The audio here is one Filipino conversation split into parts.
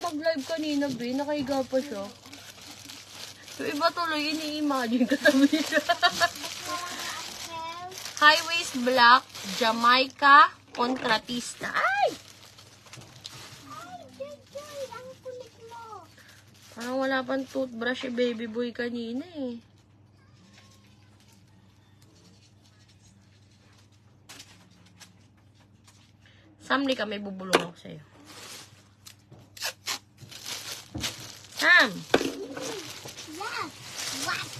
mag-live kanina, be. Nakahiga pa siya. Yung iba tuloy, ini-imagine katabi siya. High waist black, Jamaica, Contratista. Ay! Ang kulit mo. Parang wala pang toothbrush si baby boy kanina eh. Sam, di kami bubulong ako sa'yo. Sam! Yes. What?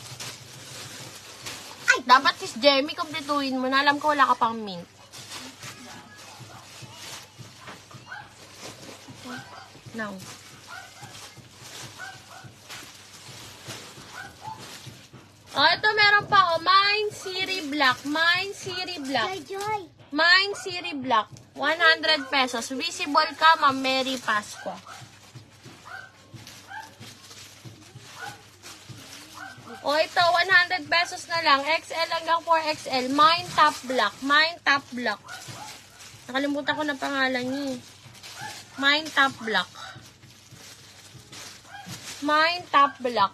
Dapat sis Jamie, kompletuhin mo na. Alam ko wala ka pang mint. Now. Oh, ito meron pa ako. Mine Siri Black. Mine Siri Black. Joy. Mine Siri Black. 100 pesos. Visible ka, Ma'am Mary Pascua. O, ito, 100 pesos na lang. XL hanggang 4XL. Mine Top Black. Mine Top Black. Nakalimutan ko na pangalan niya. Mine Top Black. Mine Top Black.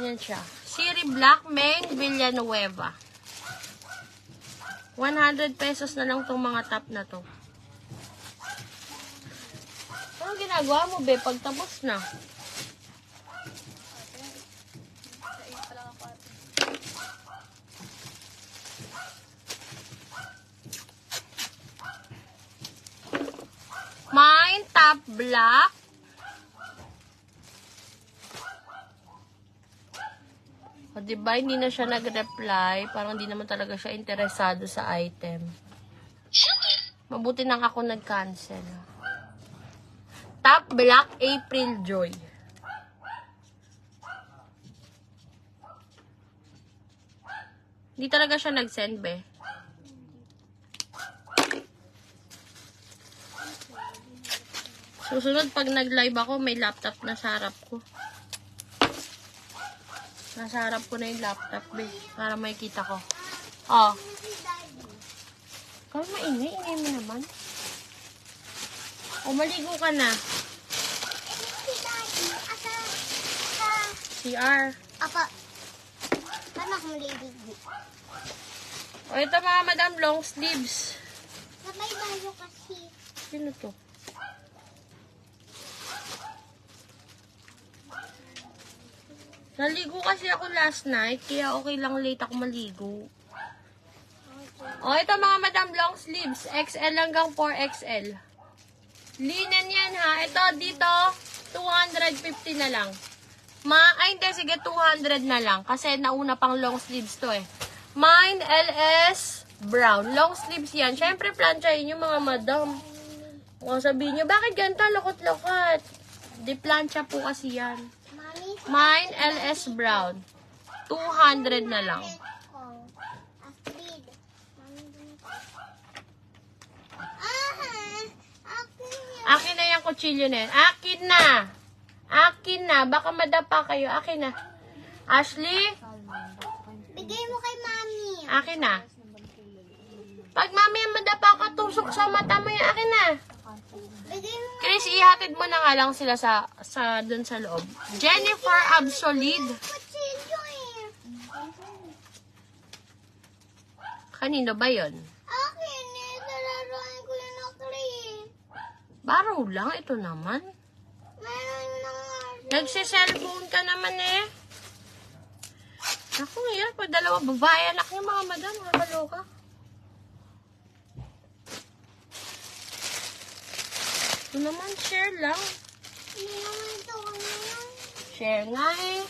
Yan siya. Siri Black, Meng Villanueva. 100 pesos na lang tong mga top na to. Ano ginagawa mo, be? Pagtapos na. Mine Top Black. O, diba, hindi na siya nag-reply. Parang hindi naman talaga siya interesado sa item. Mabuti nang ako nag-cancel. Top Black, April Joy. Hindi talaga siya nag-send, be. Susunod, pag nag-live ako, may laptop na sa harap ko. Nasa harap ko na yung laptop, be. Para makikita ko. Oh. Kaya maingay. Ingay mo naman. O, maligo ka na. CR. Apa. Paano ako malilig? O, ito mga madam, long sleeves. Sabay bayo kasi. Sino to? Naligo kasi ako last night, kaya okay lang late ako maligo. O, ito mga madam, long sleeves. XL hanggang 4XL. Linen yan ha. Ito dito, 250 na lang. Ay, hindi, sige, 200 na lang. Kasi nauna pang long sleeves to eh. Mine LS Brown. Long sleeves yan. Siyempre, planchahin yung mga madam. O, sabihin nyo, bakit ganito? Lokot-lokot. Di plancha po kasi yan. Mine LS Brown. 200 na lang. Akin na yung kutsilyo na yan. Akin na. Akin na. Baka madapa kayo. Akin na. Ashley? Bigay mo kay mami. Akin na. Pag mami madapa ka, tusok sa mata mo yan. Akin na. Bigay mo. Chris, ihatid mo na nga lang sila sa dun sa loob. Jennifer Absolid. Kutsilyo eh. Kanino ba yon? Akin eh. Lalaroin ko yung nakli. Baro lang. Ito naman. Meron na nga. Nagsiselfone ka naman eh. Ako ngayon, pag dalawa babae, anak niyo mga madam, makakaloka. Ito naman, share lang. Hindi naman ito kanina. Share nga eh.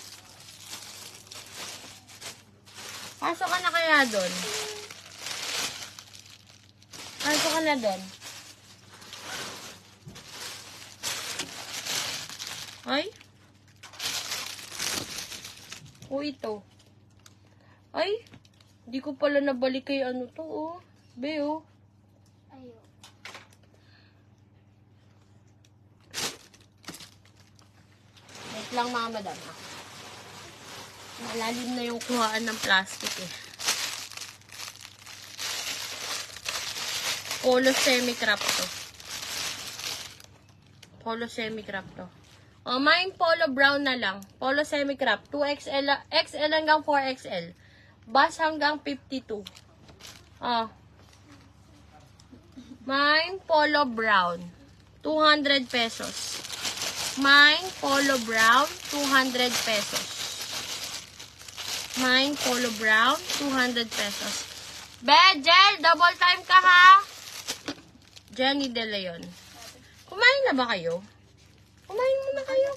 Pasok ka na kaya doon? Pasok ka na doon? Ay? O ito. Ay, hindi ko pala nabalik kay ano to, oh. Be, oh. Ayaw. Wait lang mga madam, ha. Malalim na yung kuhaan ng plastic, eh. Polo semi-crop to. Polo semi-crop to. O, mine polo brown na lang. Polo semi-crop. 2XL, XL hanggang 4XL. Bus hanggang 52. O. Mine polo brown. 200 pesos. Mine polo brown. 200 pesos. Mine polo brown. 200 pesos. Jel, double time ka ha? Jenny De Leon. Kumain na ba kayo? Kumain muna kayo.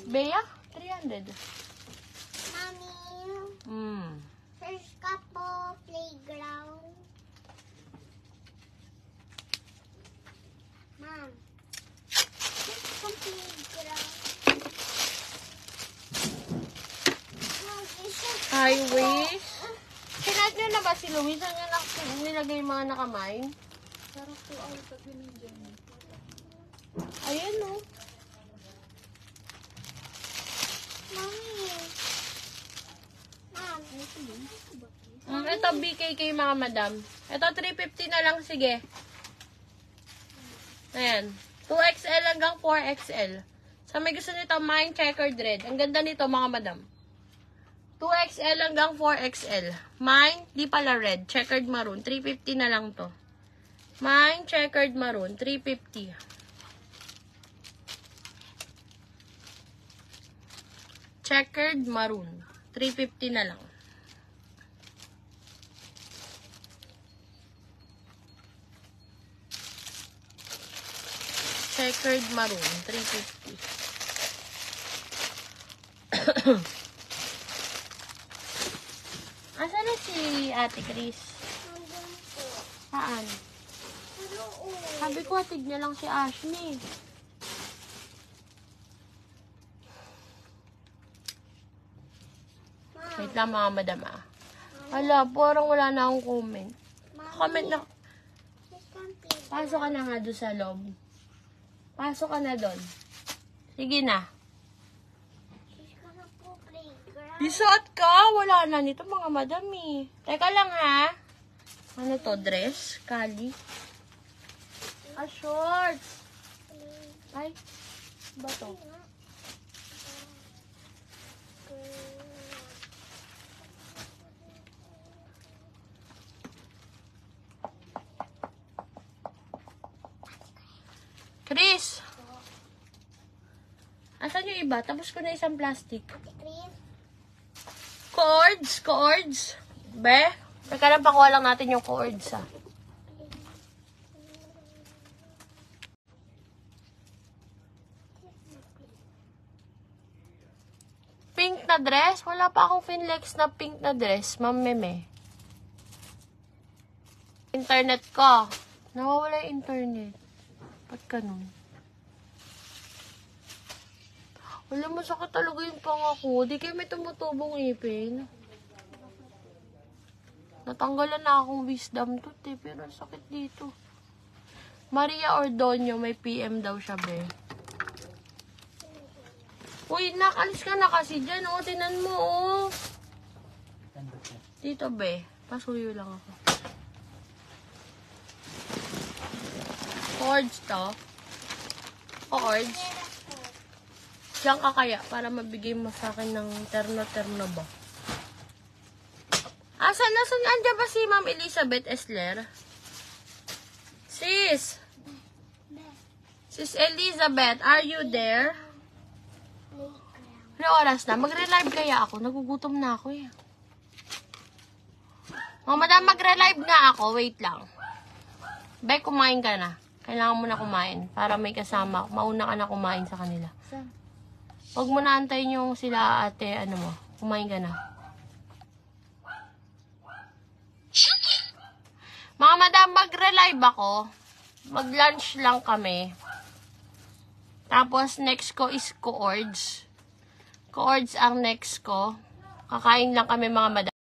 Bea? 300. Mami, search ka po, playground. Ma'am, search ka playground. Highways. Sinad nyo na ba si Luis? Saan nyo nilagay yung mga nakamain? Sarap po ang sabi ng Jenny. Ayan o. Mami. Ma'am, Ito BKK mga madam. Ito 350 na lang. Sige. Ayan. 2XL hanggang 4XL. Sa may gusto nito, mine checkered red. Ang ganda nito mga madam. 2XL hanggang 4XL. Mine, di pala red. Checkered maroon. 350 na lang to. Mine checkered maroon. 350. Checkered maroon. 350 na lang. Checkered maroon. 350. Asan na si Ate Chris? nandun po. Saan? Hello. Sabi ko, hatid niya lang si Ashley. Wait lang mga madam ah. Hala, parang wala na akong comment. Comment na. Pasok ka na nga doon sa loob. Pasok ka na doon. Sige na. Search ka na po, playground. Isuot ka? Wala na nito mga madam eh. Teka lang ha. Ano to? Dress? Kali? Ah, shorts. Ay, ba to? Chris! Asan yung iba? Tapos ko na isang plastic. Chris, Cords! Cords! Be? Teka lang, pakuha lang natin yung cords ah. Pink na dress? Wala pa akong Finlex na pink na dress, Ma'am Meme. Internet ko. Nawawala yung internet. Ba't ganun? Wala, masakit talaga yung panga ko. Di kayo may tumutubong ipin. Natanggalan na akong wisdom tooth eh, pero sakit dito. Maria Ordonio, may PM daw siya, be. Uy, nakalis ka na kasi dyan, oh. Tinan mo, oh. Dito, be. Pasuyo lang ako. Cords to. Cords. Diyan ka kaya para mabigay mo sa akin ng terno-terno ba? Asan andyan ba si Ma'am Elizabeth Esler? Sis! Sis Elizabeth, are you there? Ano oras na? Magre-live kaya ako? Nagugutom na ako eh. Oh, madam, magre-live nga ako. Wait lang. Be, kumain ka na. Kailangan mo na kumain para may kasama. Mauna ka na kumain sa kanila. Huwag mo na antayin yung sila ate, ano mo. Kumain ka na. Mga madam, magre-live ako. Mag-lunch lang kami. Tapos, next ko is Coords. Coords ang next ko. Kakain lang kami mga madam.